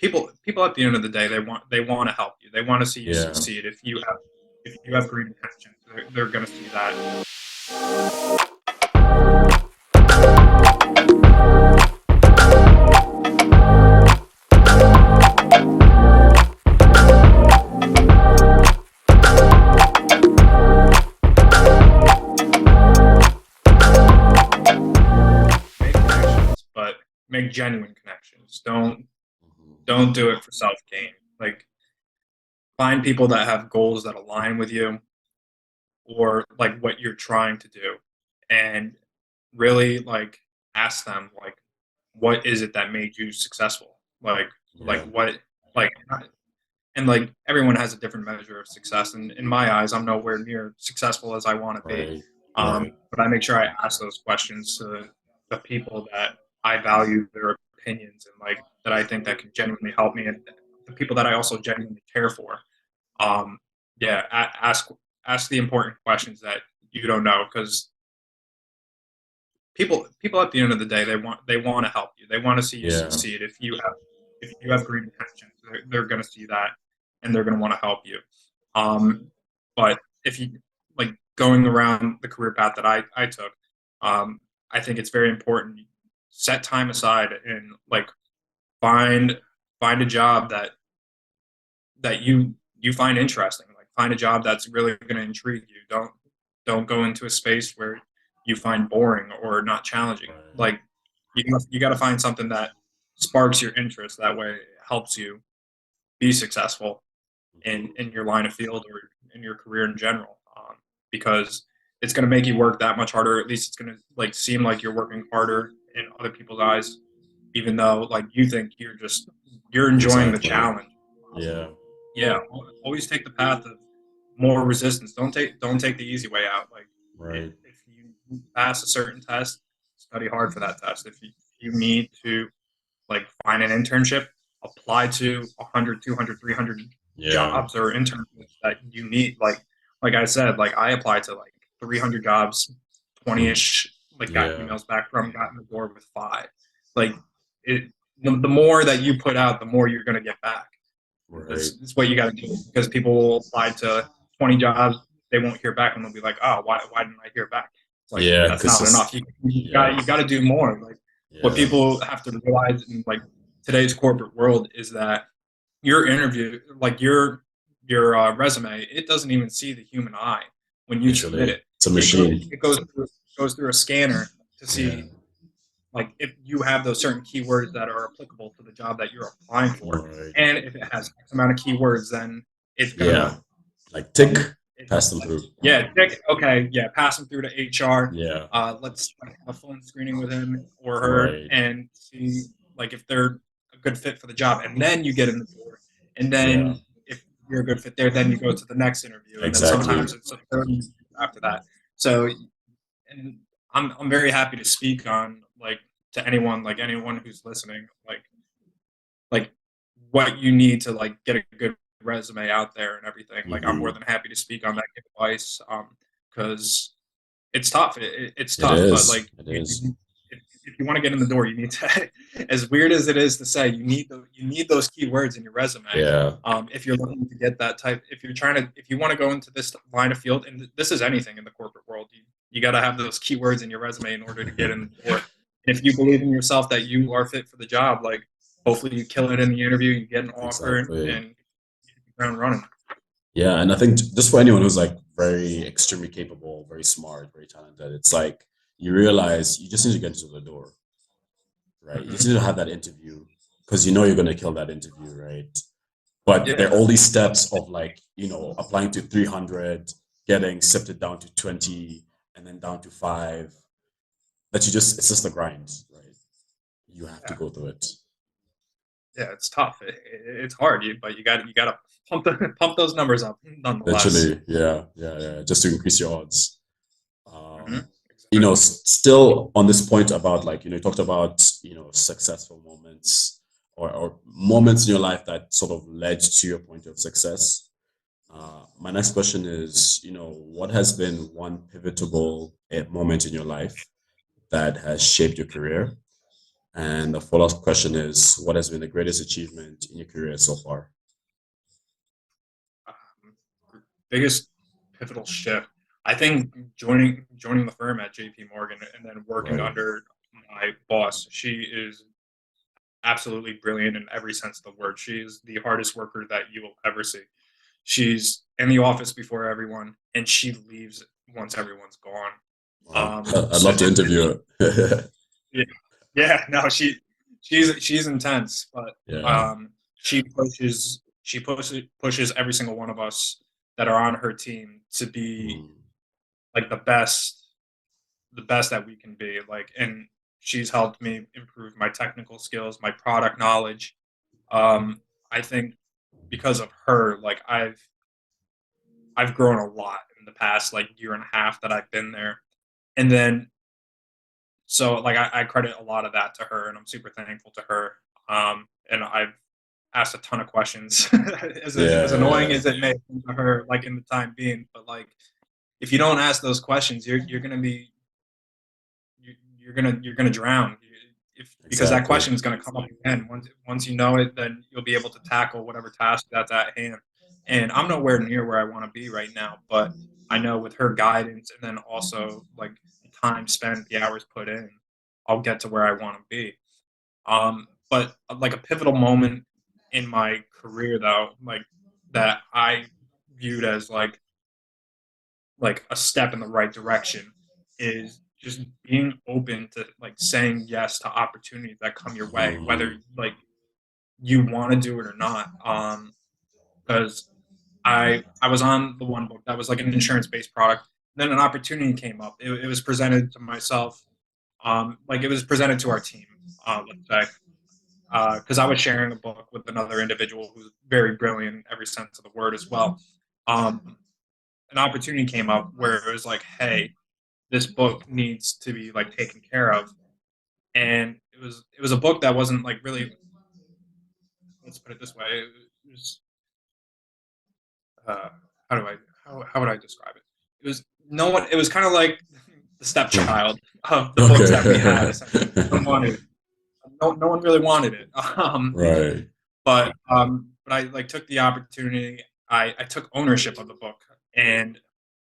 people at the end of the day, they want to help you. They want to see you Yeah. succeed. If you have great intentions, they're going to see that. Make connections, but make genuine connections. Don't do it for self gain. Like, find people that have goals that align with you, or like what you're trying to do, and really like ask them like, what is it that made you successful? Like Yeah. what like and like everyone has a different measure of success, and in my eyes I'm nowhere near successful as I want to be. Right. Right. But I make sure I ask those questions to the people that I value their opinions, and like that I think that could genuinely help me, and the people that I also genuinely care for. um, yeah, ask the important questions that you don't know, because people at the end of the day, they want to help you. They want to see you Yeah. succeed. If you have great intentions, they're going to see that, and they're going to want to help you. Um, but if you like going around the career path that I took, um, I think it's very important. Set time aside and like find find a job that you find interesting. Like, find a job that's really going to intrigue you. Don't go into a space where you find boring or not challenging. Right. Like, you got to find something that sparks your interest. That way, it helps you be successful in your line of field or in your career in general. Because it's going to make you work that much harder. At least it's going to like seem like you're working harder in other people's eyes, even though like you think you're enjoying the Exactly. challenge. Yeah. Yeah, always take the path of more resistance. Don't take the easy way out. Like, Right. if you pass a certain test, study hard for that test. If you need to like find an internship, apply to 100, 200, 300 Yeah. jobs or internships that you need. Like I said, like I applied to like 300 jobs, Hmm. 20ish. Like, got Yeah. emails back from, got in the door with five. Like, it. The more that you put out, the more you're going to get back. Right. It's what you got to do, because people will apply to 20 jobs, they won't hear back, and they'll be like, "Oh, why didn't I hear back?" It's like, Yeah. that's Cause not just enough. You yeah. got you got to do more. Like, what Yeah. people have to realize in like today's corporate world is that your interview, like your resume, it doesn't even see the human eye when you submit Literally. it. It's a It goes machine. it goes through, goes through a scanner to Yeah. see like if you have those certain keywords that are applicable to the job that you're applying for, Right. and if it has X amount of keywords, then it's Yeah. gonna Like tick, it's pass them like, through. yeah, okay, yeah, pass them through to HR. Yeah. Let's have a phone screening with him or her Right. and see like if they're a good fit for the job, and then you get in the door, and Yeah. then if you're a good fit there, then you go to the next interview, and then Exactly. sometimes it's a third interview after that. So, and I'm very happy to speak on like to anyone who's listening, like what you need to like get a good resume out there and everything. Like, I'm more Hmm. than happy to speak on that, give advice, because it's tough. It's It tough, but is. like It is. if you want to get in the door, you need to. As weird as it is to say, you need those keywords in your resume. Yeah. If you're looking to get that type, if you want to go into this line of field, and this is anything in the corporate world, you got to have those keywords in your resume in order to get in the door. And if you believe in yourself that you are fit for the job, like, hopefully you kill it in the interview, you get an offer, Exactly. and you hit the ground running. Yeah, and I think just for anyone who's like very extremely capable, very smart, very talented, it's like you realize you just need to get into the door, right? You just Hmm. need to have that interview because you know you're going to kill that interview, right? But there are Yeah, all these steps of like, applying to 300, getting sifted down to 20, and then down to five, that it's just a grind, right? You have to yeah, go through it. yeah. It's tough. It's hard, but you got to pump those numbers up nonetheless. Literally, yeah, yeah, yeah, just to increase your odds. Hmm. Um, Exactly. still on this point about like, you talked about, successful moments or moments in your life that sort of led to your point of success. My next question is, what has been one pivotal moment in your life that has shaped your career? And the follow-up question is, what has been the greatest achievement in your career so far? Um, Biggest pivotal shift. I think joining the firm at JP Morgan and then working Right. under my boss. She is absolutely brilliant in every sense of the word. She is the hardest worker that you will ever see. She's in the office before everyone, and she leaves once everyone's gone. Wow. I'd So love to interview her. yeah, yeah, no, she's intense, but Yeah. she pushes every single one of us that are on her team to be Mm. like the best that we can be. Like, and she's helped me improve my technical skills, my product knowledge. I think because of her, like I've grown a lot in the past like year and a half that I've been there, and then so like I credit a lot of that to her, and I'm super thankful to her. And I've asked a ton of questions, as Yeah, annoying yeah, as it may seem to her, like in the time being. But like, if you don't ask those questions, you're gonna be you're gonna drown. If because that exactly. question is gonna come up again. Once you know it, then you'll be able to tackle whatever task that's at hand. And I'm nowhere near where I want to be right now, but I know with her guidance and then also like the time spent, the hours put in, I'll get to where I want to be. But like a pivotal moment in my career, though, like that I viewed as like a step in the right direction is just being open to like saying yes to opportunities that come your way, whether Mm. like you want to do it or not. Because I was on the one book that was like an insurance based product. Then an opportunity came up. It was presented to myself. Like it was presented to our team. Let's say because I was sharing a book with another individual who's very brilliant in every sense of the word as well. Um, an opportunity came up where it was like, hey, this book needs to be like taken care of, and it was a book that wasn't like really, let's put it this way, it was uh, how do I how would I describe it? It was no one. It was kind of like the stepchild of the books that we had. Okay. Essentially, no one wanted it. No one really wanted it. Right. But I like took the opportunity. I took ownership of the book, and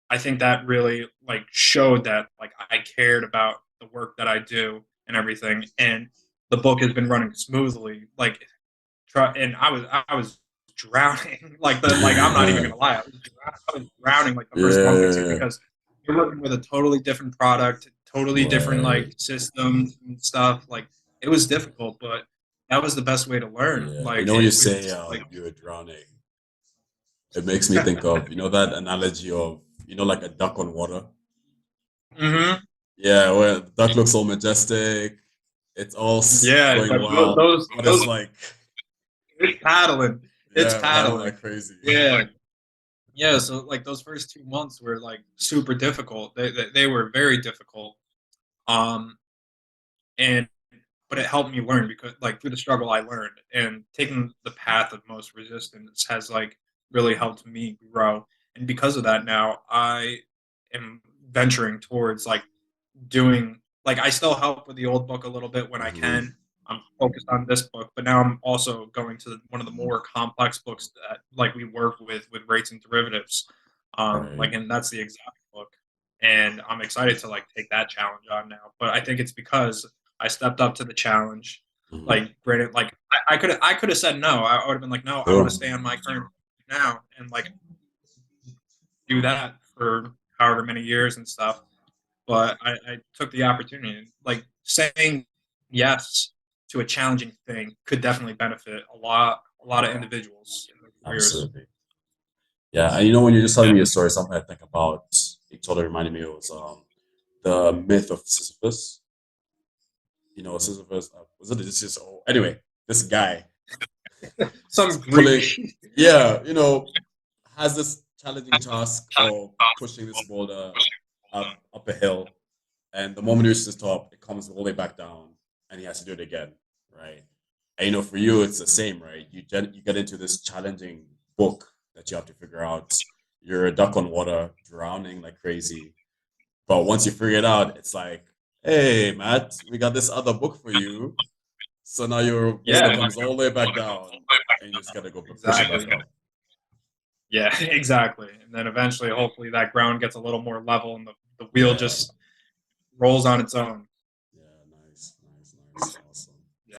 I think that really like showed that like I cared about the work that I do and everything. And the book has been running smoothly. Like and I was drowning. Like I'm not even gonna lie, I was drowning like the first month or two Yeah. because you're working with a totally different product, totally different like Right. systems and stuff. Like it was difficult, but that was the best way to learn. Yeah. You Like know, when you it say was like you were drowning, it makes me think of, that analogy of, like a duck on water. hmm Yeah, where the duck looks so majestic, it's all yeah, going but well, but it's those like, it's paddling. It's yeah, paddling paddling. like crazy. Yeah. Yeah, so like those first 2 months were like super difficult. They were very difficult. Um, and but it helped me learn because like through the struggle I learned, and taking the path of most resistance has like really helped me grow. And because of that, now I am venturing towards like doing like I still help with the old book a little bit when I Hmm. can. I'm focused on this book, but now I'm also going to one of the more complex books that like we work with rates and derivatives. Right. Like and that's the exact book. And I'm excited to like take that challenge on now. But I think it's because I stepped up to the challenge. Hmm. Like granted, like I could have said no. I would have been like, no, I want to Sure. stay on my current now and like do that for however many years and stuff, but I took the opportunity. Like saying yes to a challenging thing could definitely benefit a lot of individuals in their careers. Absolutely. Yeah, and when you're just telling Yeah. me a story, something I think about, it totally reminded me was the myth of Sisyphus. Sisyphus was it this is oh, anyway, this guy is Some pulling, Greek. yeah, has this challenging task of pushing this boulder up a hill, and the moment he reaches the top, it comes all the way back down, and he has to do it again, right? And for you, it's the same, right? You get into this challenging book that you have to figure out. You're a duck on water, drowning like crazy. But once you figure it out, it's like, hey, Matt, we got this other book for you. So now your weight Yeah, comes all the way back down, and you just gotta go push it exactly. back up. Yeah, exactly. And then eventually, hopefully, that ground gets a little more level and the wheel Yeah. just rolls on its own.